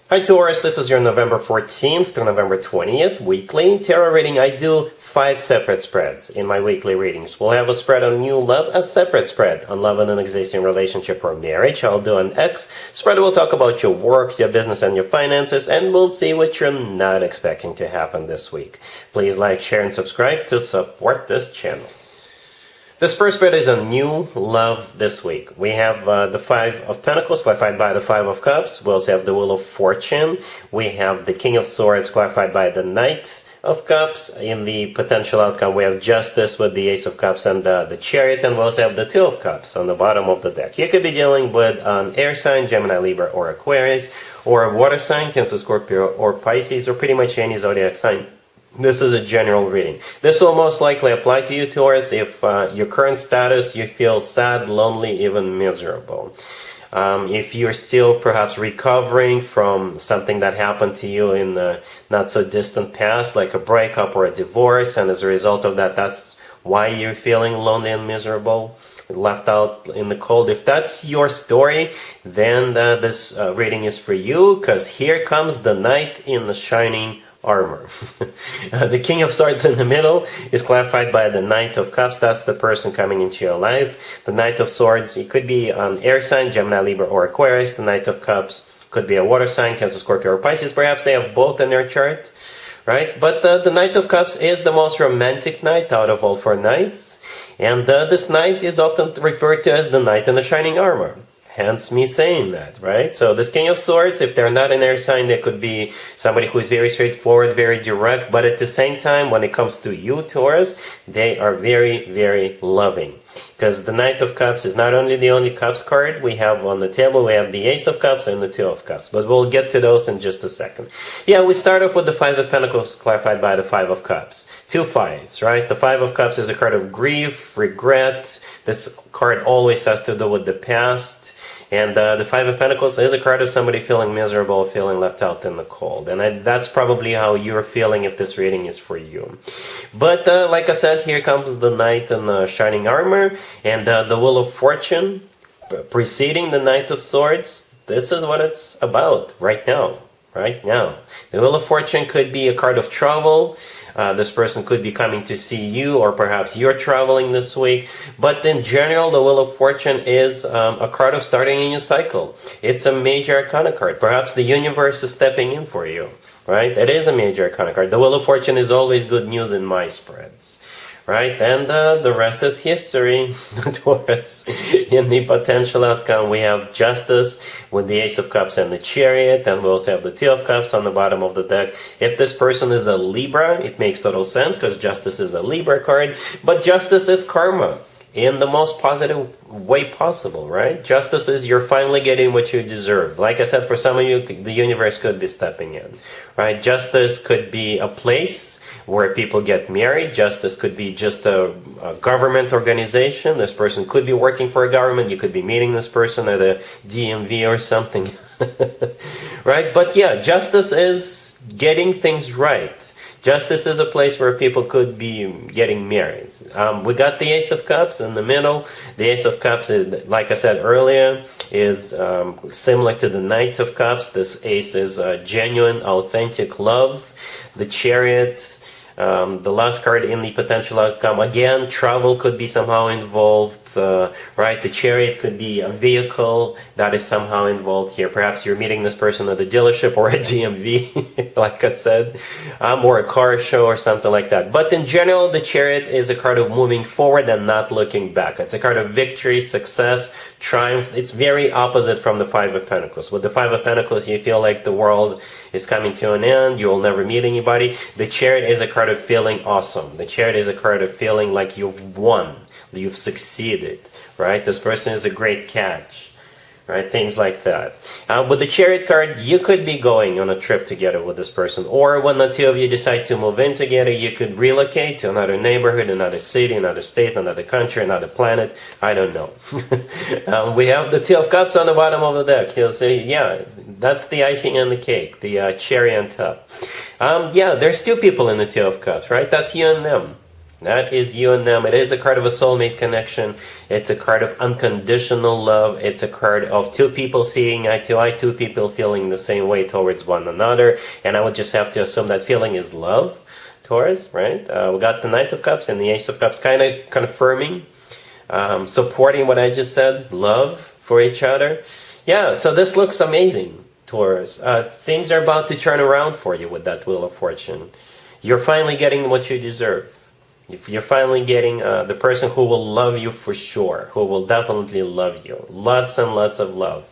Hi Taurus, this is your November 14th to November 20th weekly tarot reading. I do 5 separate spreads in my weekly readings. We'll have a spread on new love, a separate spread on love in an existing relationship or marriage. I'll do an X spread. We'll talk about your work, your business, and your finances, and we'll see what you're not expecting to happen this week. Please like, share, and subscribe to support this channel. This first spread is on new love this week. We have the Five of Pentacles clarified by the Five of Cups. We also have the Wheel of Fortune. We have the King of Swords clarified by the Knight of Cups. In the potential outcome, we have Justice with the Ace of Cups and the Chariot. And we also have the Two of Cups on the bottom of the deck. You could be dealing with an air sign, Gemini, Libra, or Aquarius, or a water sign, Cancer, Scorpio, or Pisces, or pretty much any zodiac sign. This is a general reading. This will most likely apply to you, Taurus, if your current status, you feel sad, lonely, even miserable. If you're still perhaps recovering from something that happened to you in the not so distant past, like a breakup or a divorce, and as a result of that, that's why you're feeling lonely and miserable, left out in the cold. If that's your story, then this reading is for you, because here comes the Knight in the shining armor. The King of Swords in the middle is clarified by the Knight of Cups. That's the person coming into your life. The Knight of Swords, it could be an air sign, Gemini, Libra, or Aquarius. The Knight of Cups could be a water sign, Cancer, Scorpio, or Pisces. Perhaps they have both in their chart, right? But the Knight of Cups is the most romantic knight out of all 4 knights. And this knight is often referred to as the Knight in the shining armor. Hence me saying that, right? So this King of Swords, if they're not an air sign, they could be somebody who is very straightforward, very direct, but at the same time, when it comes to you, Taurus, they are very, very loving. Because the Knight of Cups is not only the only Cups card we have on the table, we have the Ace of Cups and the Two of Cups. But we'll get to those in just a second. Yeah, we start off with the Five of Pentacles clarified by the Five of Cups. 2 fives, right? The Five of Cups is a card of grief, regret. This card always has to do with the past. And the Five of Pentacles is a card of somebody feeling miserable, feeling left out in the cold. And that's probably how you're feeling if this reading is for you. But like I said, here comes the Knight in the shining armor. And the Wheel of Fortune preceding the Knight of Swords. This is what it's about right now. Right now. The Wheel of Fortune could be a card of travel. This person could be coming to see you, or perhaps you're traveling this week. But in general, the Wheel of Fortune is a card of starting a new cycle. It's a major arcana card. Perhaps the universe is stepping in for you, right? It is a major arcana card. The Wheel of Fortune is always good news in my spreads. Right, and the rest is history. Taurus. In the potential outcome, we have Justice with the Ace of Cups and the Chariot, and we also have the Two of Cups on the bottom of the deck. If this person is a Libra, it makes total sense because Justice is a Libra card, but Justice is karma in the most positive way possible, right? Justice is you're finally getting what you deserve. Like I said, for some of you, the universe could be stepping in, right? Justice could be a place where people get married. Justice could be just a government organization. This person could be working for a government. You could be meeting this person at the DMV or something. Right? But yeah, justice is getting things right. Justice is a place where people could be getting married. We got the Ace of Cups in the middle. The Ace of Cups, is, like I said earlier, is similar to the Knight of Cups. This Ace is genuine, authentic love. The Chariot, the last card in the potential outcome, again, travel could be somehow involved, right? The Chariot could be a vehicle that is somehow involved here. Perhaps you're meeting this person at a dealership or a DMV, like I said, or a car show or something like that. But in general, the Chariot is a card of moving forward and not looking back. It's a card of victory, success, triumph. It's very opposite from the Five of Pentacles. With the Five of Pentacles, you feel like the world is coming to an end, you'll never meet anybody. The Chariot is a card of feeling awesome. The Chariot is a card of feeling like you've won, you've succeeded, right? This person is a great catch, right? Things like that. With the Chariot card, you could be going on a trip together with this person, or when the two of you decide to move in together, you could relocate to another neighborhood, another city, another state, another country, another planet. I don't know. We have the Two of Cups on the bottom of the deck. You'll say, yeah, that's the icing on the cake, the cherry on top. Yeah, there's 2 people in the Two of Cups, right? That's you and them. That is you and them. It is a card of a soulmate connection. It's a card of unconditional love. It's a card of two people seeing eye to eye, two people feeling the same way towards one another. And I would just have to assume that feeling is love, Taurus, right? We got the Knight of Cups and the Ace of Cups kind of confirming, supporting what I just said, love for each other. Yeah, so this looks amazing, Taurus. Things are about to turn around for you with that Wheel of Fortune. You're finally getting what you deserve. You're finally getting the person who will love you for sure, who will definitely love you. Lots and lots of love.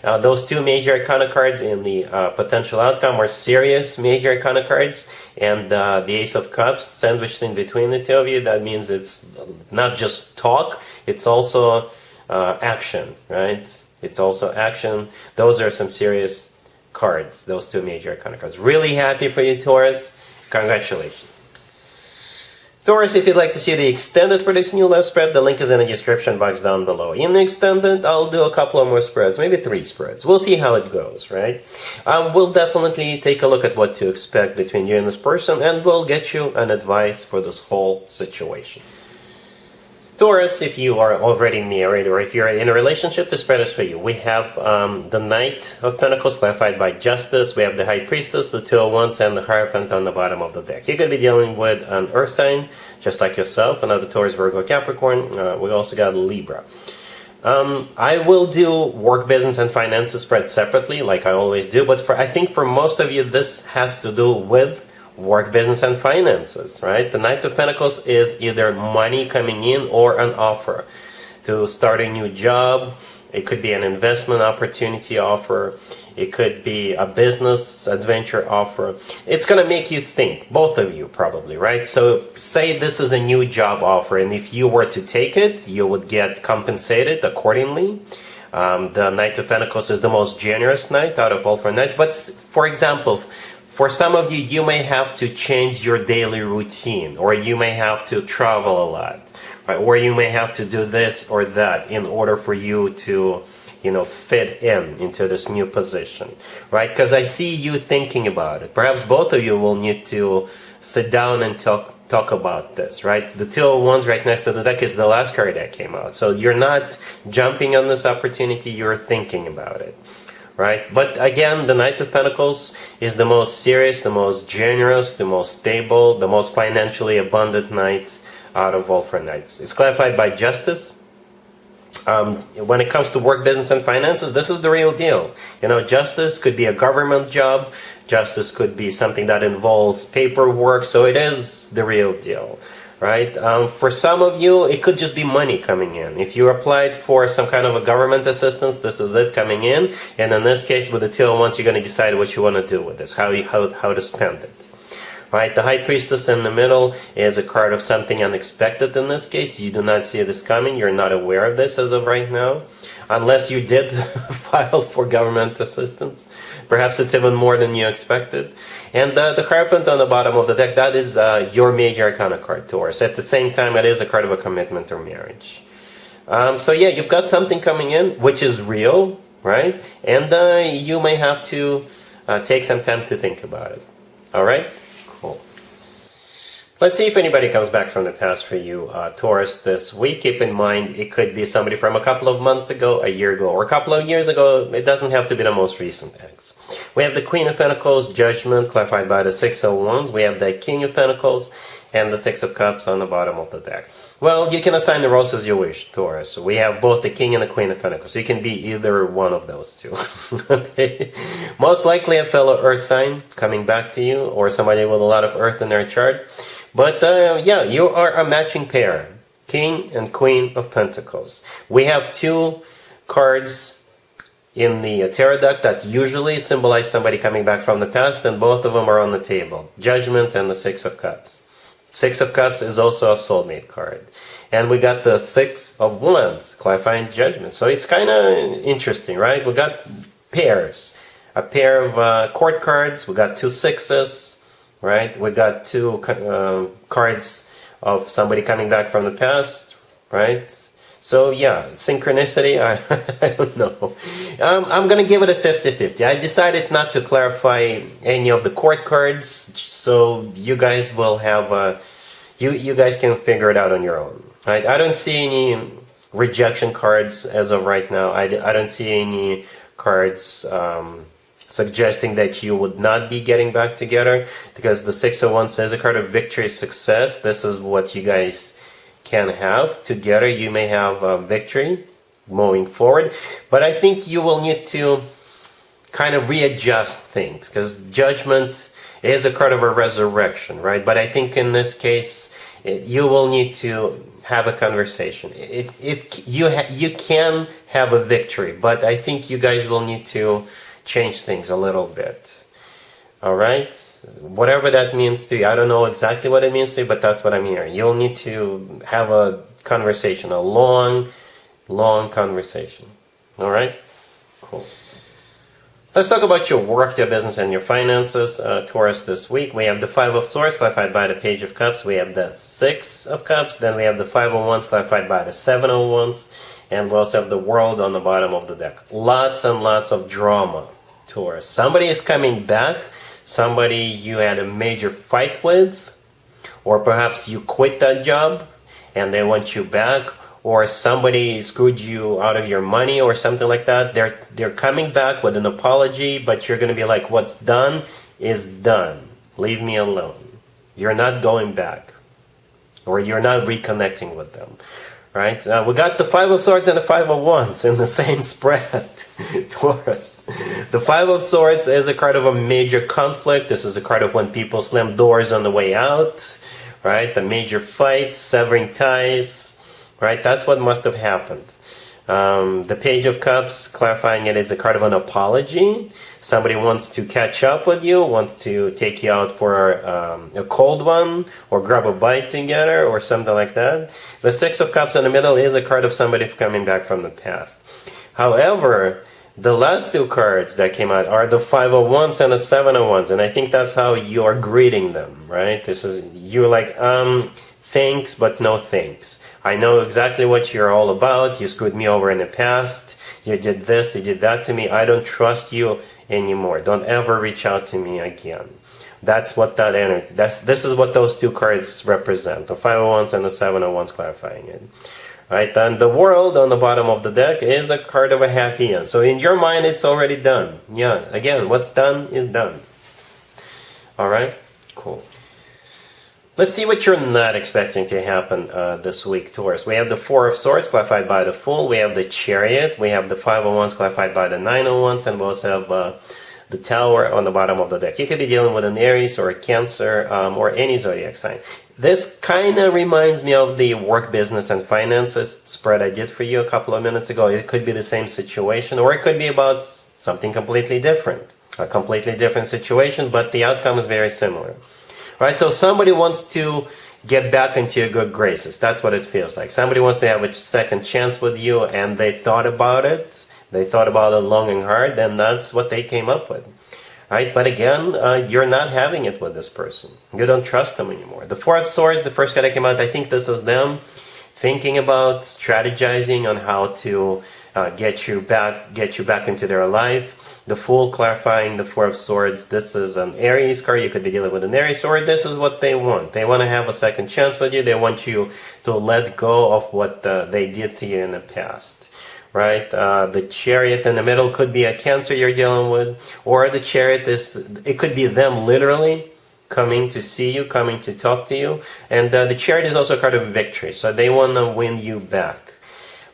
Those two major arcana cards in the potential outcome are serious major arcana cards, and the Ace of Cups sandwiched in between the two of you. That means it's not just talk, it's also action, right? It's also action. Those are some serious cards, those two major arcana cards. Really happy for you, Taurus. Congratulations. Taurus, if you'd like to see the extended for this new love spread, the link is in the description box down below. In the extended, I'll do a couple of more spreads, maybe 3 spreads. We'll see how it goes, right? We'll definitely take a look at what to expect between you and this person, and we'll get you an advice for this whole situation. Taurus, if you are already married or if you're in a relationship, the spread is for you. We have the Knight of Pentacles clarified by Justice. We have the High Priestess, the Two of Wands, and the Hierophant on the bottom of the deck. You're going to be dealing with an Earth sign, just like yourself, another Taurus, Virgo, Capricorn. We also got Libra. I will do work, business, and finances spread separately, like I always do. But I think for most of you, this has to do with work, business, and finances, right? The Knight of Pentacles is either money coming in or an offer to start a new job. It could be an investment opportunity offer. It could be a business adventure offer. It's going to make you think, both of you probably, right? So say this is a new job offer, and if you were to take it, you would get compensated accordingly. The Knight of Pentacles is the most generous knight out of all 4 knights. But for example, for some of you, you may have to change your daily routine, or you may have to travel a lot, right? Or you may have to do this or that in order for you to, fit into this new position, right? Because I see you thinking about it. Perhaps both of you will need to sit down and talk about this, right? The Two of Wands right next to the deck is the last card that came out. So you're not jumping on this opportunity, you're thinking about it. Right? But again, the Knight of Pentacles is the most serious, the most generous, the most stable, the most financially abundant knight out of all 4 knights. It's clarified by Justice. When it comes to work, business, and finances, this is the real deal. Justice could be a government job. Justice could be something that involves paperwork. So it is the real deal. Right? For some of you, it could just be money coming in. If you applied for some kind of a government assistance, this is it coming in. And in this case, with the Two of Wands, you're going to decide what you want to do with this, how to spend it. Right? The High Priestess in the middle is a card of something unexpected in this case. You do not see this coming. You're not aware of this as of right now. Unless you did file for government assistance. Perhaps it's even more than you expected. And the Hierophant on the bottom of the deck, that is your major arcana card, Taurus. At the same time, it is a card of a commitment or marriage. So yeah, you've got something coming in, which is real, right? And you may have to take some time to think about it. All right? Cool. Let's see if anybody comes back from the past for you, Taurus, this week. Keep in mind, it could be somebody from a couple of months ago, a year ago, or a couple of years ago. It doesn't have to be the most recent ex. We have the Queen of Pentacles, Judgment, clarified by the Six of Wands. We have the King of Pentacles and the Six of Cups on the bottom of the deck. Well, you can assign the roles as you wish, Taurus. We have both the King and the Queen of Pentacles. You can be either one of those two. Okay. Most likely a fellow Earth sign coming back to you, or somebody with a lot of Earth in their chart. But yeah, you are a matching pair, King and Queen of Pentacles. We have 2 cards in the tarot deck that usually symbolize somebody coming back from the past, and both of them are on the table, Judgment and the Six of Cups. Six of Cups is also a soulmate card. And we got the Six of Wands, clarifying Judgment. So it's kind of interesting, right? We got pairs. A pair of court cards. We got 2 sixes, right? We got 2 cards of somebody coming back from the past, right? So yeah, synchronicity, I don't know. I'm going to give it a 50-50. I decided not to clarify any of the court cards, so you guys will have you guys can figure it out on your own. Right? I don't see any rejection cards as of right now. I don't see any cards suggesting that you would not be getting back together, because the Six of Wands is a card of victory, success. This is what you guys can have together. You may have victory moving forward, but I think you will need to kind of readjust things, because Judgment is a card of a resurrection, right? But I think in this case, you will need to have a conversation. You can have a victory, but I think you guys will need to change things a little bit. All right? Whatever that means to you. I don't know exactly what it means to you, but that's what I'm hearing. You'll need to have a conversation, a long conversation. All right? Cool. Let's talk about your work, your business, and your finances, Taurus, this week. We have the Five of Swords, clarified by the Page of Cups. We have the Six of Cups. Then we have the Five of Wands, clarified by the Seven of Wands. And we also have the World on the bottom of the deck. Lots and lots of drama, Taurus. Somebody is coming back. Somebody you had a major fight with. Or perhaps you quit that job and they want you back. Or somebody screwed you out of your money or something like that. They're coming back with an apology, but you're going to be like, what's done is done. Leave me alone. You're not going back. Or you're not reconnecting with them. Right? We got the Five of Swords and the Five of Wands in the same spread, Taurus. The Five of Swords is a card of a major conflict. This is a card of when people slam doors on the way out. Right? The major fight, severing ties. Right, that's what must have happened. The Page of Cups, clarifying it, is a card of an apology. Somebody wants to catch up with you, wants to take you out for a cold one, or grab a bite together, or something like that. The Six of Cups in the middle is a card of somebody coming back from the past. However, the last two cards that came out are the Five of Wands and the Seven of Wands, and I think that's how you are greeting them, right? This is, you're like, thanks, but no thanks. I know exactly what you're all about. You screwed me over in the past. You did this, you did that to me. I don't trust you anymore. Don't ever reach out to me again. That's what that energy, this is what those two cards represent. The Five of Wands and the Seven of Wands, clarifying it. Right, and the World on the bottom of the deck is a card of a happy end. So in your mind, it's already done. Yeah, again, what's done is done. All right, cool. Let's see what you're not expecting to happen this week, Taurus. We have the Four of Swords, clarified by the Fool. We have the Chariot. We have the Five of Wands, clarified by the Nine of Wands. And we also have the Tower on the bottom of the deck. You could be dealing with an Aries or a Cancer or any zodiac sign. This kind of reminds me of the work, business, and finances spread I did for you a couple of minutes ago. It could be the same situation, or it could be about something completely different. A completely different situation, but the outcome is very similar. Right, so somebody wants to get back into your good graces. That's what it feels like. Somebody wants to have a second chance with you, and they thought about it. They thought about it long and hard, and that's what they came up with. Right, but again, you're not having it with this person. You don't trust them anymore. The Four of Swords, the first card that came out, I think this is them thinking about, strategizing on how to get you back into their life. The Fool, clarifying the Four of Swords. This is an Aries card. You could be dealing with an Aries, or this is what they want. They want to have a second chance with you. They want you to let go of what they did to you in the past. Right? The Chariot in the middle could be a Cancer you're dealing with, or the Chariot it could be them literally coming to see you, coming to talk to you. And the Chariot is also a card of victory, so they want to win you back.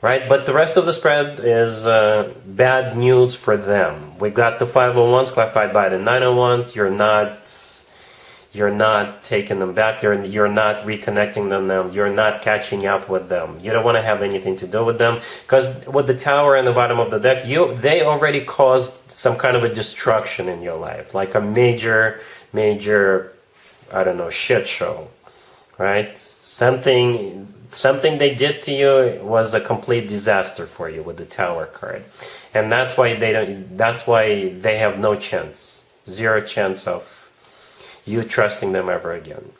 Right, but the rest of the spread is bad news for them. We got the Five of Wands, clarified by the Nine of Wands. You're not taking them back. You're not reconnecting them. You're not catching up with them. You don't want to have anything to do with them, because with the Tower in the bottom of the deck, they already caused some kind of a destruction in your life, like a major, I don't know, shit show. Right, something they did to you was a complete disaster for you with the Tower card, and that's why they have no chance, zero chance of you trusting them ever again.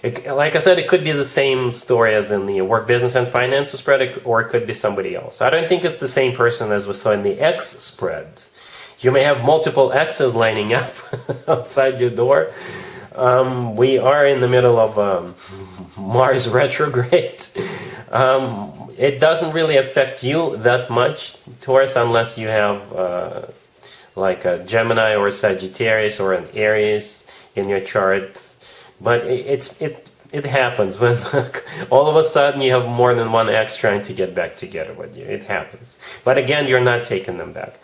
Like I said, it could be the same story as in the work, business, and finances spread, or it could be somebody else. I don't think it's the same person as we saw in the X spread. You may have multiple X's lining up outside your door. We are in the middle of Mars retrograde. It doesn't really affect you that much, Taurus, unless you have like a Gemini or Sagittarius or an Aries in your chart. But it happens when all of a sudden you have more than one ex trying to get back together with you. It happens. But again, you're not taking them back.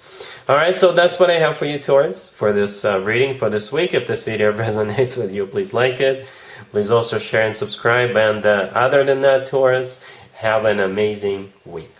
Alright, so that's what I have for you, Taurus, for this reading for this week. If this video resonates with you, please like it. Please also share and subscribe. And other than that, Taurus, have an amazing week.